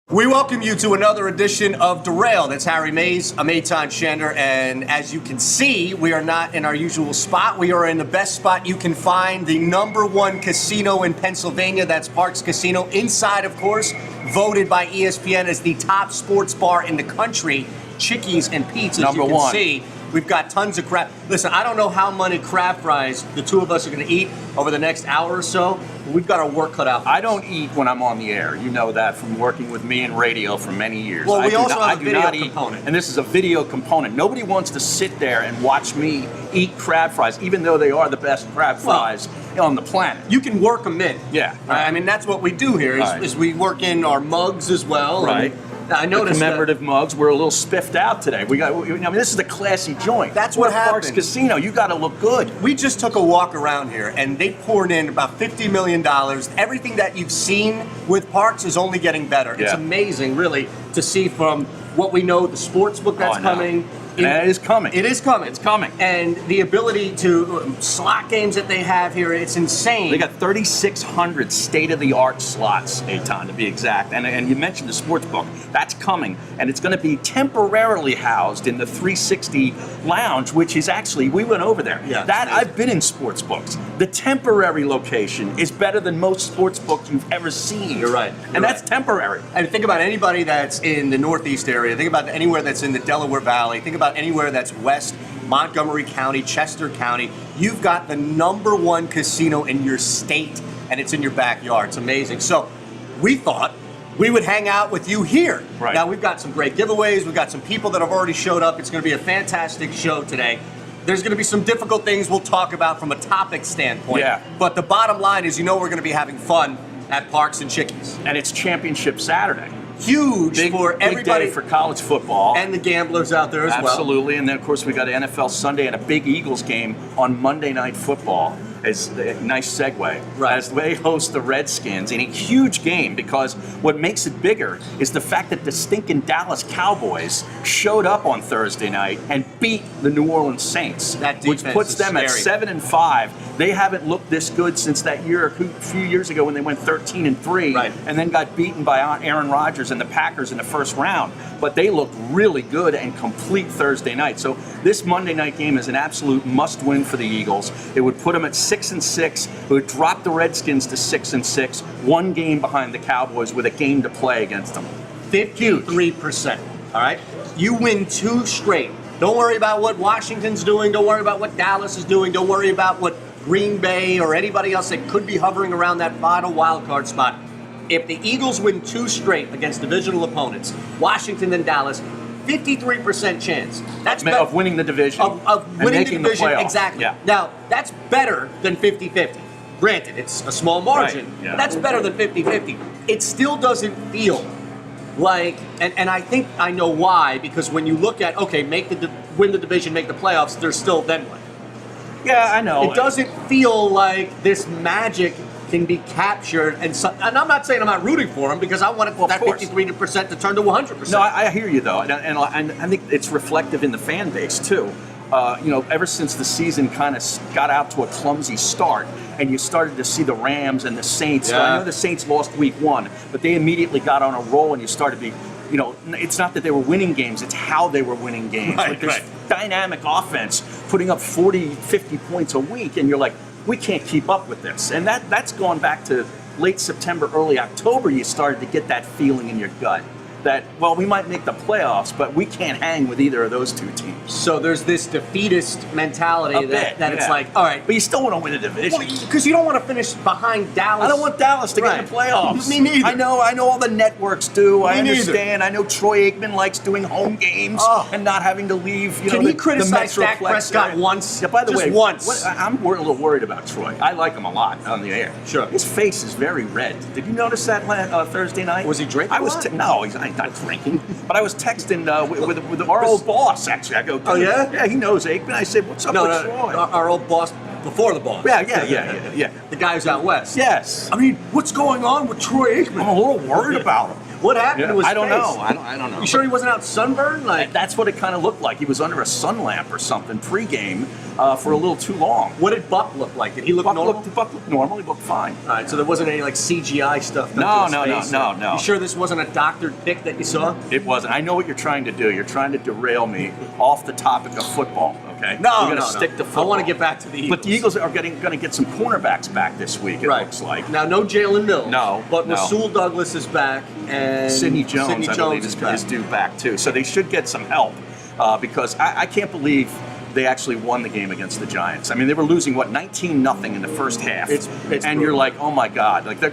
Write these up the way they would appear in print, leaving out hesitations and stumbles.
We welcome you to another edition of Derailed. It's Harry Mayes Eytan Shander, and as you can see, we are not in our usual spot. We are in the best spot you can find, the #1 casino in Pennsylvania. That's Parx Casino. Inside, of course, voted by ESPN as the top sports bar in the country. Chickies and Pete's, as you can see. We've got tons of crab. Listen, I don't know how many crab fries the two of us are going to eat over the next hour or so. But we've got our work cut out for us. I don't eat when I'm on the air. You know that from working with me in radio for many years. Well, we also have a video component. And this is a video component. Nobody wants to sit there and watch me eat crab fries, even though they are the best crab fries on the planet. You can work them in. Yeah. I mean, that's what we do here, is we work in our mugs as well. Right. I noticed the commemorative mugs. We're a little spiffed out today. I mean, this is a classy joint. That's what happens. Parx Casino. You got to look good. We just took a walk around here, and they poured in about $50 million. Everything that you've seen with Parx is only getting better. Yeah. It's amazing, really, to see from what we know, the sports book that's coming. It is coming. It is coming. It's coming. And the ability to slot games that they have here, it's insane. They got 3,600 state-of-the-art slots, Eytan, to be exact. And you mentioned the sports book. That's coming. And it's going to be temporarily housed in the 360 Lounge, which is actually, we went over there. Yeah, I've been in sports books. The temporary location is better than most sports books you've ever seen. You're right. And that's temporary. And think about anybody that's in the Northeast area. Think about anywhere that's in the Delaware Valley. Think about anywhere that's west Montgomery County, Chester County. You've got the #1 casino in your state, and it's in your backyard. It's amazing. So we thought we would hang out with you here. Right. Now, we've got some great giveaways. We've got some people that have already showed up. It's going to be a fantastic show today. There's going to be some difficult things we'll talk about from a topic standpoint. Yeah. But the bottom line is, we're going to be having fun at Parx and Chickies. And it's Championship Saturday. Huge for everybody. Big day for college football. And the gamblers out there as well. Absolutely. And then, of course, we got NFL Sunday and a big Eagles game on Monday Night Football. It's a nice segue. Right. As they host the Redskins in a huge game, because what makes it bigger is the fact that the stinking Dallas Cowboys showed up on Thursday night and beat the New Orleans Saints, that which puts them at 7-5. They haven't looked this good since that year, a few years ago, when they went 13-3, right, and then got beaten by Aaron Rodgers and the Packers in the first round. But they looked really good and complete Thursday night. So this Monday night game is an absolute must-win for the Eagles. It would put them at 6-6. It would drop the Redskins to 6-6, one game behind the Cowboys with a game to play against them. 53%. All right? You win 2 straight. Don't worry about what Washington's doing. Don't worry about what Dallas is doing. Don't worry about what Green Bay or anybody else that could be hovering around that final wild card spot. If the Eagles win 2 straight against divisional opponents, Washington and Dallas, 53% chance. That's of winning the division. Of winning the division, exactly. Yeah. Now, that's better than 50-50. Granted, it's a small margin, right. Yeah. But that's better than 50-50. It still doesn't feel like, and I think I know why, because when you look at, okay, win the division, make the playoffs, there's still then what? Yeah, I know. It doesn't feel like this magic can be captured, and I'm not saying I'm not rooting for them, because I want that 53% to turn to 100%. No, I hear you though, and I think it's reflective in the fan base too. Ever since the season kind of got out to a clumsy start, and you started to see the Rams and the Saints. Yeah. I know the Saints lost week 1, but they immediately got on a roll, and you started to be. It's not that they were winning games, it's how they were winning games. Right, like this dynamic offense, putting up 40, 50 points a week, and you're like, we can't keep up with this. And that's gone back to late September, early October. You started to get that feeling in your gut that, well, we might make the playoffs, but we can't hang with either of those two teams. So there's this defeatist mentality that it's like, all right. But you still want to win a division. Well, because you don't want to finish behind Dallas. I don't want Dallas to get in the playoffs. Me neither. I know all the networks do. I understand. Neither. I know Troy Aikman likes doing home games and not having to leave. Can he criticize Dak Prescott once? Yeah, by the way, once. I'm a little worried about Troy. I like him a lot on the air. Sure. His face is very red. Did you notice that Thursday night? Was he drinking? No, he's not drinking. But I was texting with our old boss, actually. I go, oh, yeah? Yeah, he knows Aikman. I said, what's up with Troy? Our old boss before the boss. Yeah. The guy who's out west. Yes. I mean, what's going on with Troy Aikman? I'm a little worried about him. What happened to his I don't face? know. I don't know. You sure he wasn't out sunburned? Like, That's what it kind of looked like. He was under a sun lamp or something pregame for a little too long. what did Buck look like? Did he look normal? Buck looked normal. He looked fine. All right, so there wasn't any like CGI stuff. No, done to no, his no, face, no, or- no. You sure this wasn't a doctored pic that you saw? It wasn't. I know what you're trying to do. You're trying to derail me off the topic of football. Okay. No, We're gonna no, stick no. to football. I want to get back to the Eagles. But the Eagles are going to get some cornerbacks back this week. It looks like. Now, no Jalen Mills. No, But no. Rasul Douglas is back, and Sidney Jones, Sidney I Jones believe, is back. is due back too. So they should get some help because I can't believe they actually won the game against the Giants. I mean, they were losing 19-0 in the first half, It's and brutal. you're like, oh my God, like they're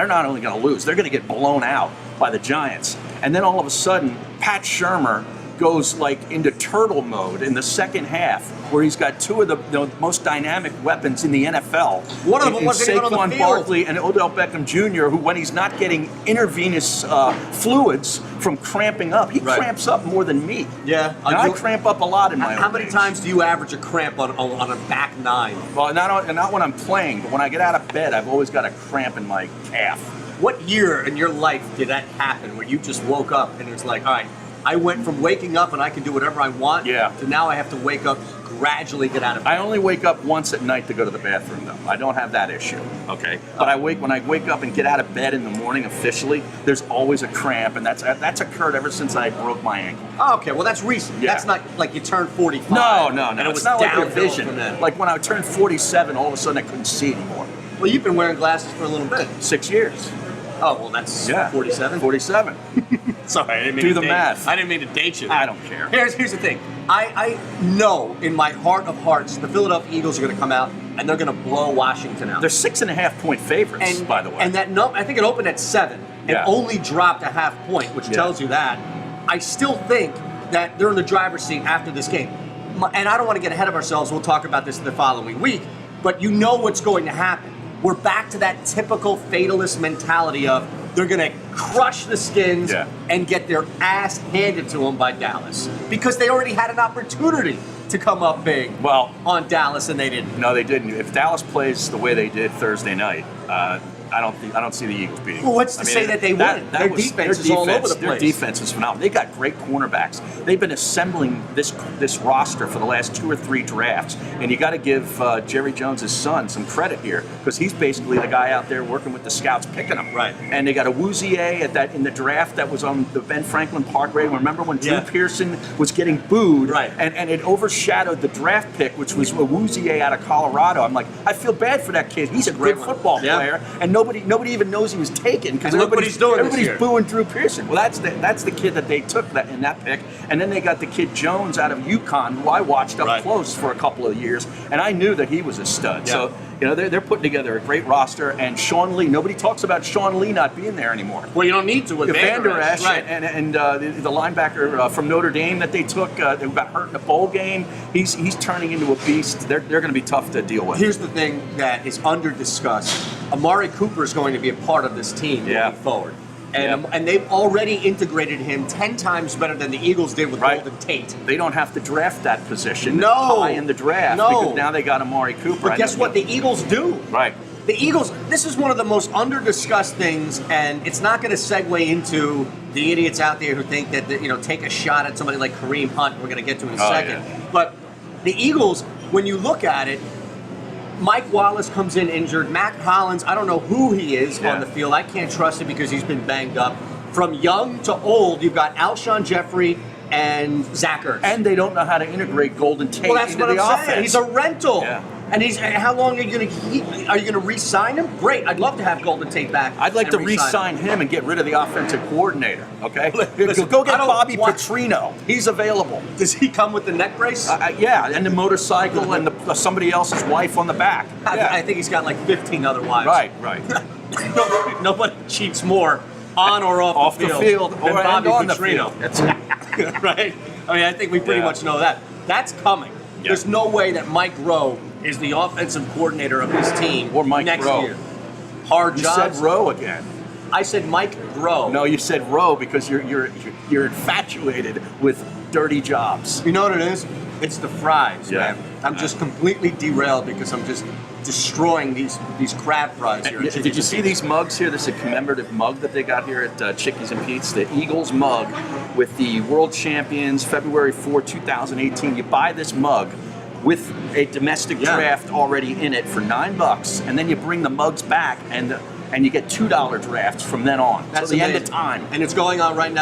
not only going to lose, they're going to get blown out by the Giants, and then all of a sudden, Pat Shurmur goes like into turtle mode in the second half, where he's got two of the most dynamic weapons in the NFL. One of them in wasn't even on the Saquon field. Barkley and Odell Beckham Jr., who, when he's not getting intravenous fluids from cramping up, he Right. cramps up more than me. Yeah. And I cramp up a lot in my How old many age. times do you average a cramp on a back nine? Well, not when I'm playing, but when I get out of bed, I've always got a cramp in my calf. What year in your life did that happen where you just woke up and it was like, all right, I went from waking up and I can do whatever I want Yeah. to now I have to wake up, gradually get out of bed? I only wake up once at night to go to the bathroom, though. I don't have that issue, okay? But when I wake up and get out of bed in the morning officially, there's always a cramp, and that's occurred ever since I broke my ankle. Oh, okay, well, that's recent. Yeah. That's not like you turned 45. No. And it was It's not like your downhill vision. from then. Like when I turned 47, all of a sudden I couldn't see anymore. Well, you've been wearing glasses for a little bit. 6 years. Oh, well, that's 47. 47. Sorry, I didn't mean Do to the date math. I didn't mean to date you. I don't care. Here's the thing. I know in my heart of hearts the Philadelphia Eagles are going to come out and they're going to blow Washington out. They're 6.5-point favorites, by the way. And that I think it opened at 7 and Yeah. only dropped a half point, which tells you that. I still think that they're in the driver's seat after this game. And I don't want to get ahead of ourselves. We'll talk about this the following week. But you know what's going to happen. We're back to that typical fatalist mentality of they're going to crush the Skins and get their ass handed to them by Dallas. Because they already had an opportunity to come up big on Dallas, and they didn't. No, they didn't. If Dallas plays the way they did Thursday night, I don't see the Eagles beating. Well, what's to say that they win? Their defense is all over the place. Their defense is phenomenal. They got great cornerbacks. They've been assembling this roster for the last 2 or 3 drafts, and you got to give Jerry Jones' son some credit here because he's basically the guy out there working with the scouts, picking them. Right. And they got a Wouzier in the draft that was on the Ben Franklin Park grade. Remember when Drew Pearson was getting booed? Right. And it overshadowed the draft pick, which was a Wouzier out of Colorado. I'm like, I feel bad for that kid. He's a great football player, and nobody even knows he was taken because look what he's doing this everybody's year. booing Drew Pearson. Well, that's the kid that they took in that pick, and then they got the kid Jones out of UConn, who I watched up close for a couple of years, and I knew that he was a stud. Yeah. So they're putting together a great roster, and Sean Lee. Nobody talks about Sean Lee not being there anymore. Well, you don't need to with Van Der Esch, Esch right? and the linebacker from Notre Dame that they took, who got hurt in a bowl game. He's turning into a beast. They're going to be tough to deal with. Here's the thing that is under discussed. Amari Cooper is going to be a part of this team moving forward. And they've already integrated him 10 times better than the Eagles did with Golden Tate. They don't have to draft that position high in the draft because now they got Amari Cooper. But guess what? The Eagles do. Right. The Eagles, this is one of the most under-discussed things, and it's not going to segue into the idiots out there who think that, take a shot at somebody like Kareem Hunt, we're going to get to in a second. Yeah. But the Eagles, when you look at it, Mike Wallace comes in injured. Mac Hollins, I don't know who he is on the field. I can't trust him because he's been banged up. From young to old, you've got Alshon Jeffrey and Zach Ertz. And they don't know how to integrate Golden Tate into the offense. Saying. He's a rental. Yeah. And how long are you going to keep? Are you going to re-sign him? Great. I'd love to have Golden Tate back. I'd like to and re-sign him and get rid of the offensive coordinator. Okay, Listen, go get I don't Bobby want- Petrino. He's available. Does he come with the neck brace? Yeah, and the motorcycle and somebody else's wife on the back. Yeah. I think he's got like 15 other wives. Right. Nobody cheats more on or off the field than or Bobby on the Petrino. field. That's it. Right? I mean, I think we pretty much know that. That's coming. Yeah. There's no way that Mike Rowe is the offensive coordinator of this team Or Mike next Rowe. year. Hard You jobs. said Rowe again. I said Mike Rowe. No, you said Rowe because you're infatuated with dirty jobs. You know what it is? It's the fries, Yeah. man. I'm just completely derailed because I'm just destroying these crab fries here. at Did you Chickies see and these mugs here? This is a commemorative mug that they got here at Chickies and Pete's, the Eagles mug with the World Champions February 4, 2018. You buy this mug with a domestic draft already in it for $9, and then you bring the mugs back and you get $2 drafts from then on. That's till the end of amazing. time. And it's going on right now.